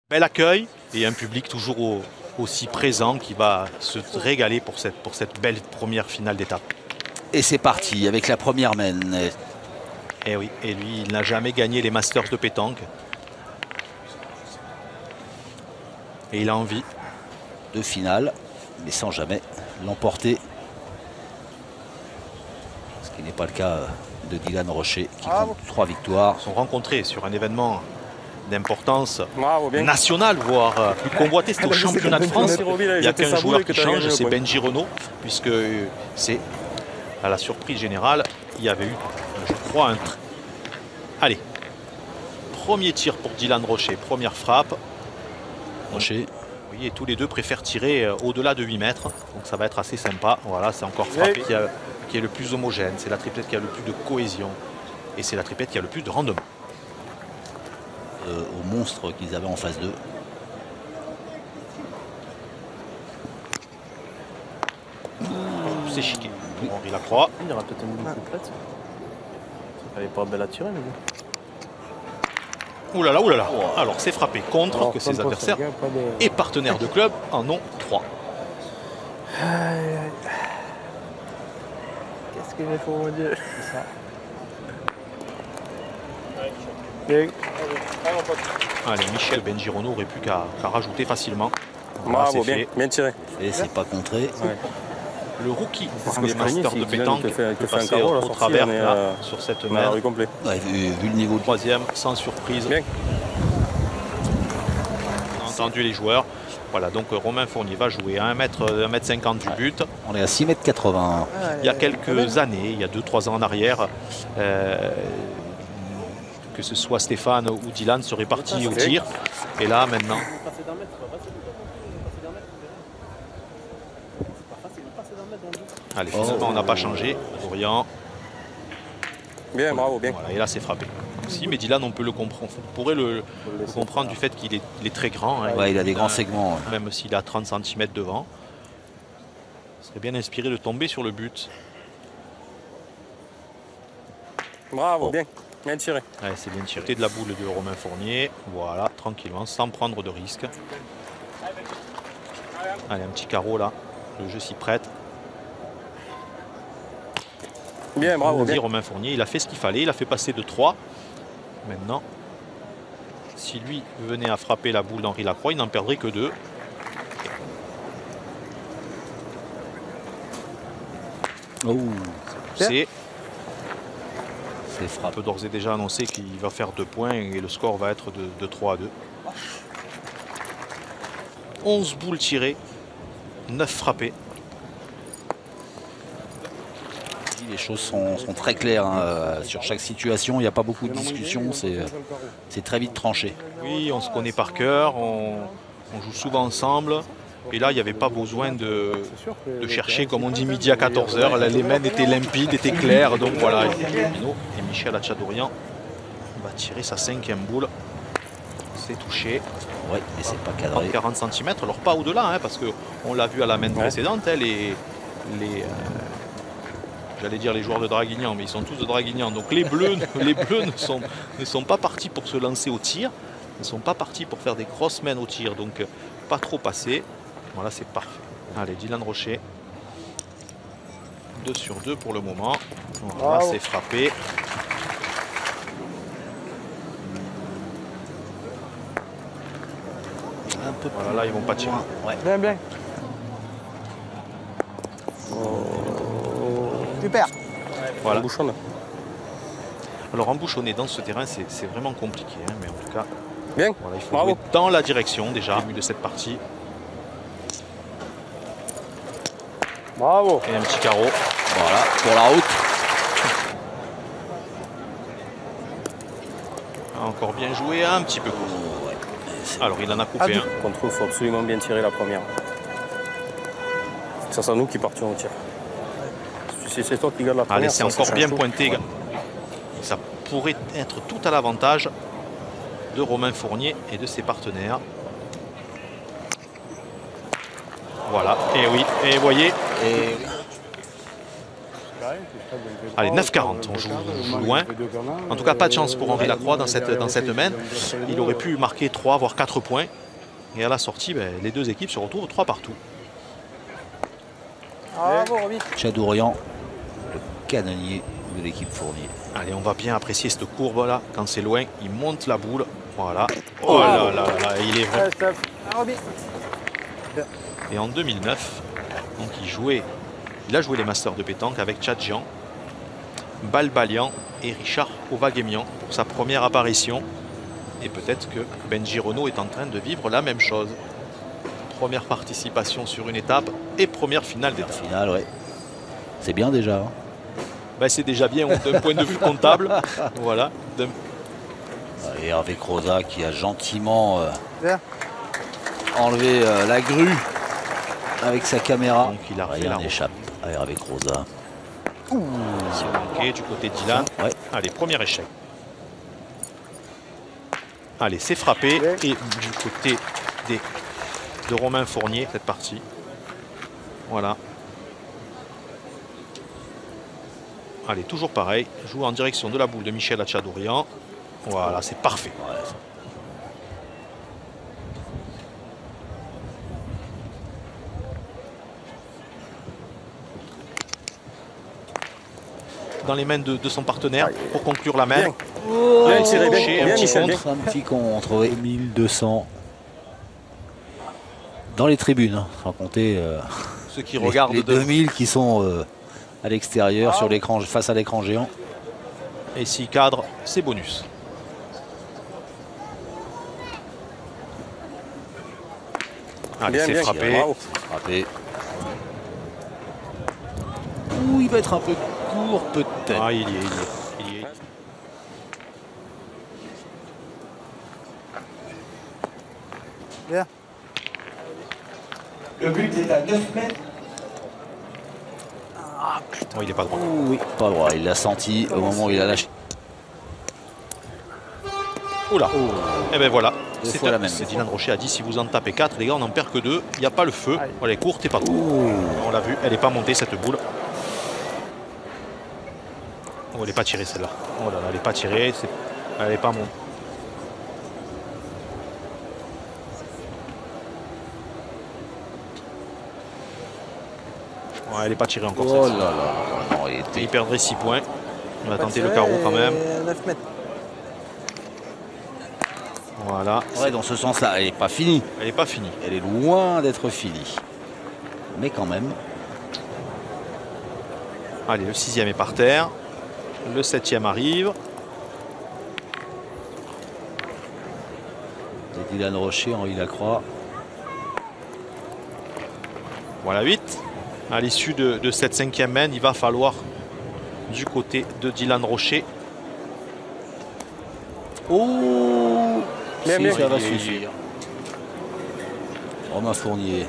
Bel accueil et un public toujours aussi présent qui va se régaler pour cette belle première finale d'étape. Et c'est parti avec la première mène. Et oui, et lui, il n'a jamais gagné les Masters de pétanque. Et il a envie. De finale, mais sans jamais l'emporter. Ce qui n'est pas le cas de Dylan Rocher qui compte 3 victoires. Ils sont rencontrés sur un événement d'importance nationale, voire plus convoité. C'était au championnat de France. Il n'y a qu'un joueur qui change, c'est Benji Renaud, puisque c'est à la surprise générale, il y avait eu, je crois, allez, premier tir pour Dylan Rocher, première frappe. Rocher. Oui, et tous les deux préfèrent tirer au-delà de 8 mètres, donc ça va être assez sympa. Voilà, c'est encore frappé qui est le plus homogène, c'est la triplette qui a le plus de cohésion, et c'est la triplette qui a le plus de rendement. Au monstre qu'ils avaient en face d'eux. C'est chiqué. Henri Lacroix. Il y aura peut-être une boule complète. Elle n'est pas belle à tirer, mais bon. Ouh là là, ouh là là. Alors c'est frappé contre alors, que ses adversaires et partenaires de club en ont 3. Qu'est-ce que j'ai fait, mon Dieu? C'est ça. Allez, Michel Benji Renaud aurait pu qu'à rajouter facilement. Bravo, bien tiré. Et c'est pas contré. Ouais. Le rookie des Masters de pétanque peut passer au travers là, sur cette main. Ouais, vu le niveau de troisième, sans surprise. Bien. On a entendu les joueurs. Voilà, donc Romain Fournier va jouer à 1m50 du but. On est à 6,80 m. Il y a quelques années, il y a 2-3 ans en arrière, que ce soit Stéphane ou Dylan seraient partis au tir. Et là, maintenant... Allez, finalement, on n'a pas changé. Dorian. Bien, bravo, bien. Voilà, et là, c'est frappé. Si, mais Dylan, on peut le comprendre. On pourrait le comprendre du fait qu'il est très grand. Hein. Ouais, il a des grands segments. Même s'il a 30 cm devant. Il serait bien inspiré de tomber sur le but. Bravo, bien. Bien tiré. Ouais, c'est bien tiré. De la boule de Romain Fournier. Voilà, tranquillement, sans prendre de risque. Allez, un petit carreau là. Le jeu s'y prête. Bien, bravo. Bien. Romain Fournier, il a fait ce qu'il fallait, il a fait passer de 3. Maintenant, si lui venait à frapper la boule d'Henri Lacroix, il n'en perdrait que 2. Oh. C'est frappé. On peut d'ores et déjà annoncer qu'il va faire 2 points et le score va être de 3 à 2. 11 boules tirées, 9 frappées. Les choses sont très claires hein. Sur chaque situation, il n'y a pas beaucoup de discussion, c'est très vite tranché. Oui, on se connaît par cœur, on joue souvent ensemble. Et là, il n'y avait pas besoin de chercher, comme on dit, midi à 14 h. Les mains étaient limpides, étaient claires. Donc voilà, et Michel Hatchadorian va tirer sa 5e boule. C'est touché. Oui, et c'est pas cadré. 40 cm, alors pas au-delà, hein, parce qu'on l'a vu à la main précédente, hein, j'allais dire les joueurs de Draguignan, mais ils sont tous de Draguignan. Donc les Bleus, ne sont pas partis pour se lancer au tir, ne sont pas partis pour faire des grosses mains au tir, donc pas trop passé. Voilà, c'est parfait. Allez, Dylan Rocher. 2 sur 2 pour le moment. Voilà, c'est frappé. Un peu voilà, là, ils vont pas tirer. Ouais. Bien, bien. Super. Voilà. Alors embouchonner dans ce terrain, c'est vraiment compliqué, hein, mais en tout cas, bien. Voilà, il faut jouer dans la direction déjà au début de cette partie. Bravo. Et un petit carreau. Voilà, pour la route. Encore bien joué, un petit peu court. Alors il en a coupé un. Contre, il faut absolument bien tirer la première. Ça sera nous qui partions au tir. C'est toi qui garde la première. Allez, c'est encore bien pointé. Ça pourrait être tout à l'avantage de Romain Fournier et de ses partenaires. Voilà, et oui, et vous voyez. Allez, 9,40, on joue loin. En tout cas, pas de chance pour Henri Lacroix dans cette main. Il aurait pu marquer 3, voire 4 points. Et à la sortie, les deux équipes se retrouvent 3 partout. Chadourian, le canonnier de l'équipe Fournier. Allez, on va bien apprécier cette courbe-là. Quand c'est loin, il monte la boule. Voilà. Oh là là là, il est vrai. Et en 2009, donc il a joué les Masters de pétanque avec Tchadjian, Balbalian et Richard Ovaguemian pour sa première apparition. Et peut-être que Benji Renaud est en train de vivre la même chose. Première participation sur une étape et première finale d'étape. Finale, ouais. C'est bien déjà. Hein. C'est déjà bien d'un point de vue comptable. Voilà. Et Hervé Croza qui a gentiment enlevé la grue avec sa caméra. Donc il a rien n'échappe à Hervé Croza. Du côté de Dylan. Ouais. Allez, premier échec. Allez, c'est frappé. Et du côté de Romain Fournier, cette partie. Voilà. Allez, toujours pareil. Joue en direction de la boule de Michel Achadourian. Voilà, c'est parfait. Ouais. Dans les mains de son partenaire pour conclure la main. Bien tiré, Un petit contre, oui. 1200 dans les tribunes, hein, sans compter ceux qui regardent les 2000 qui sont à l'extérieur sur l'écran, face à l'écran géant. Et s'il cadre, c'est bonus. Allez, c'est frappé. Frappé. Ouh, il va être un peu court peut-être. Ah, il y est. Bien. Le but est à 9 mètres. Ah putain, il est pas droit. Oui, pas droit. Il l'a senti au moment où il a lâché. Oula. Et ben voilà. C'est Dylan Rocher a dit si vous en tapez 4, les gars, on n'en perd que 2. Il n'y a pas le feu. Elle est courte et pas trop. On l'a vu, elle n'est pas montée cette boule. Oh, elle n'est pas tirée celle-là. Oh là là, elle n'est pas tirée. Elle n'est pas montée. Ouais, elle n'est pas tirée encore. Oh là là. Non, il perdrait 6 points. On va tenter le carreau quand même. 9 mètres. Voilà. Ouais, dans ce sens-là, elle n'est pas finie. Elle n'est pas finie. Elle est loin d'être finie. Mais quand même. Allez, le 6e est par terre. Le 7e arrive. C'est Dylan Rocher, Henri Lacroix. Voilà 8. À l'issue de cette 5e main, il va falloir du côté de Dylan Rocher. Oh, ça va suffire. Romain Fournier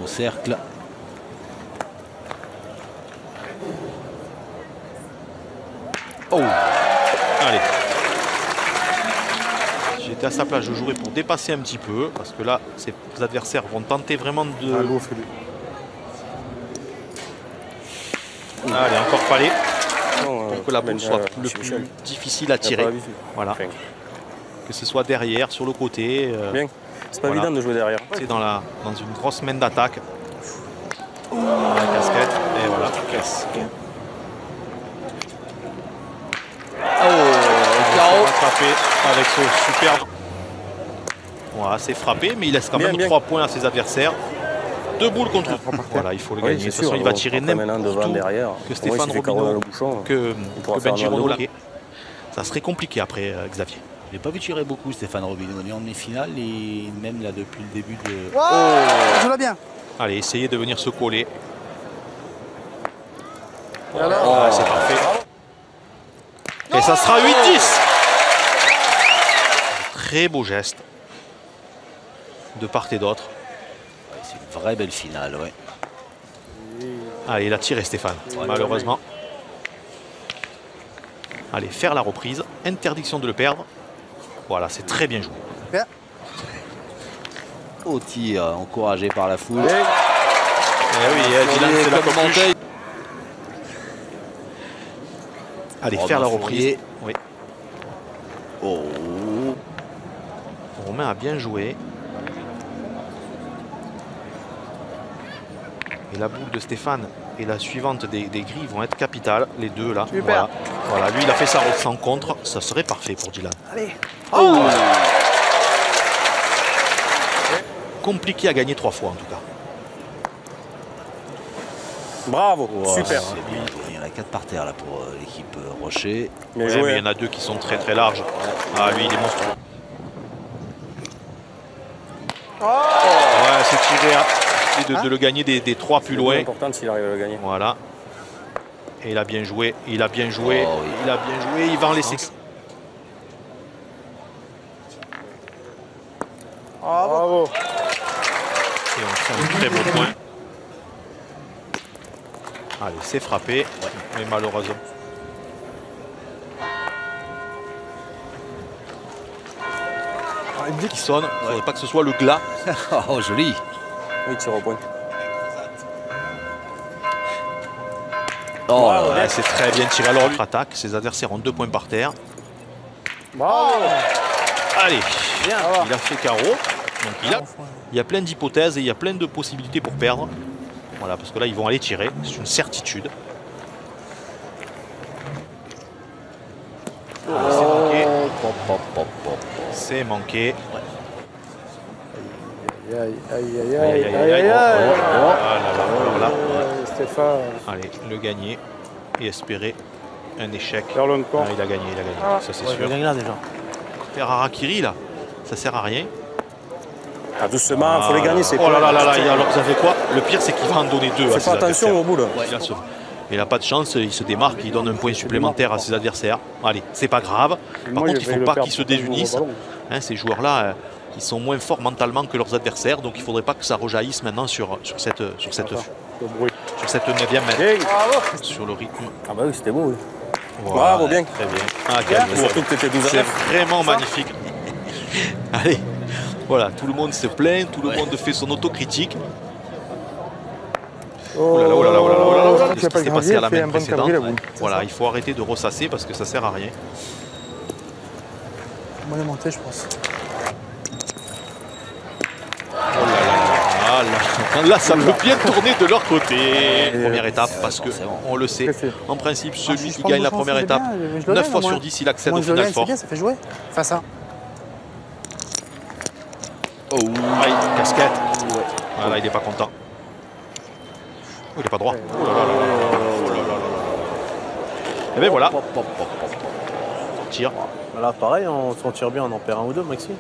au cercle. Oh, allez. J'étais à sa place, je jouerais pour dépasser un petit peu parce que là, ses adversaires vont tenter vraiment de. Allez, encore palais. Pour que la boule soit le plus difficile à tirer. Voilà. Que ce soit derrière, sur le côté. Bien. C'est pas évident de jouer derrière. C'est dans une grosse main d'attaque. La casquette. Et voilà. Frappé avec ce superbe. Voilà, c'est frappé, mais il laisse quand même 3 points à ses adversaires. 2 boules contre. Voilà, il faut le gagner. De toute façon, il va tirer n'importe où que Stéphane Robineau, que Benji Renaud. Ça serait compliqué après, Xavier. Je n'ai pas vu tirer beaucoup Stéphane Robineau, ni en demi-finale, et même là depuis le début de. Je l'ai bien. Allez, essayez de venir se coller. Alors c'est parfait. Et ça sera 8-10. Très beau geste de part et d'autre. Ouais, c'est une vraie belle finale, ouais. Allez, il a tiré Stéphane, malheureusement. Allez, faire la reprise. Interdiction de le perdre. Voilà, c'est très bien joué. Au tir, encouragé par la foule. Eh oui, Dylan, c'est la commentaire. Allez, faire la reprise. Oui. Oh. Romain a bien joué. Et la boule de Stéphane et la suivante des grilles vont être capitales. Les deux là. Super. Voilà, lui il a fait sa route sans contre. Ça serait parfait pour Dylan. Allez. Oh. Compliqué à gagner 3 fois en tout cas. Bravo, super. Il y en a 4 par terre là pour l'équipe Rocher. Ouais, mais il y en a 2 qui sont très larges. Ah, lui il est monstrueux. Ouais, c'est tiré de le gagner des 3 plus loin. C'est important s'il arrive à le gagner. Voilà. Et il a bien joué. Il a bien joué. Oh, oui. Il a bien joué. Il va en laisser. Bravo. Et on fait un très beau point. Allez, c'est frappé. Mais malheureusement. Une vie qui sonne. Il ne faudrait pas que ce soit le glas. Oh, joli. Oui, tire au point. Oh, ouais, c'est très bien tiré. Alors, l'autre attaque. Ses adversaires ont 2 points par terre. Bravo. Allez, il a fait carreau. Donc il y a plein d'hypothèses et il y a plein de possibilités pour perdre. Voilà, parce que là, ils vont aller tirer. C'est une certitude. C'est manqué. Stéphane. Allez, le gagner et espérer un échec. Faire le corps. Ah, il a gagné, ça c'est sûr. Là déjà. Faire Harakiri là, ça sert à rien. Ah, doucement, il faut les gagner. Oh là là là là, alors vous savez quoi? Le pire c'est qu'il va en donner 2 à ses adversaires. Fais pas attention au bout là. Ouais, il n'a pas de chance, il se démarque, il donne un point supplémentaire à ses adversaires. Allez, c'est pas grave. Par contre, il ne faut pas qu'ils se désunissent. Hein, ces joueurs-là, ils sont moins forts mentalement que leurs adversaires, donc il ne faudrait pas que ça rejaillisse maintenant sur cette 9e mètre. Sur le rythme. Ah bah oui, c'était beau. Oui. Voilà, bravo, bien. Très bien. Ah, quel surtout que tu étais 12 à 9. C'est vraiment magnifique. Allez, voilà, tout le monde se plaint, tout le monde fait son autocritique. Oh là là, oh là là, oh là là, oh là là. Ce qui s'est passé à la main précédente. Voilà, il faut arrêter de ressasser parce que ça sert à rien. On va les monter, je pense. Oh là là, là, là, ça peut bien tourner de leur côté. Première étape, parce que on le sait. En principe, celui qui gagne la première étape, 9 fois sur 10, il accède au final fort. C'est bien, ça fait jouer. Face à. Oh, aïe, casquette. Voilà, il n'est pas content. Oh, il n'a pas droit. Oh là là là là. Et bien voilà. Tire. Là, pareil, on s'en tire bien, on en perd 1 ou 2, Maxi.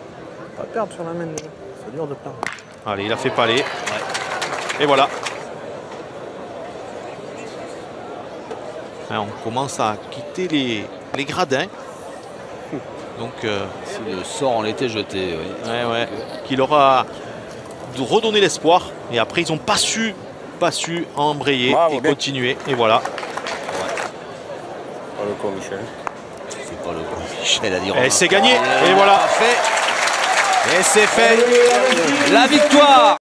Pas perdre sur la main déjà. C'est dur de perdre. Allez, il a fait palais. Et voilà. Hein, on commence à quitter les gradins. Donc, si le sort en était jeté, oui. Ouais. Qui leur a redonné l'espoir. Et après, ils n'ont pas su embrayer et continuer. Et voilà. Pas le coup, Michel. C'est pas le coup, Michel a dit. Et c'est gagné. Et voilà. Et c'est fait. La victoire.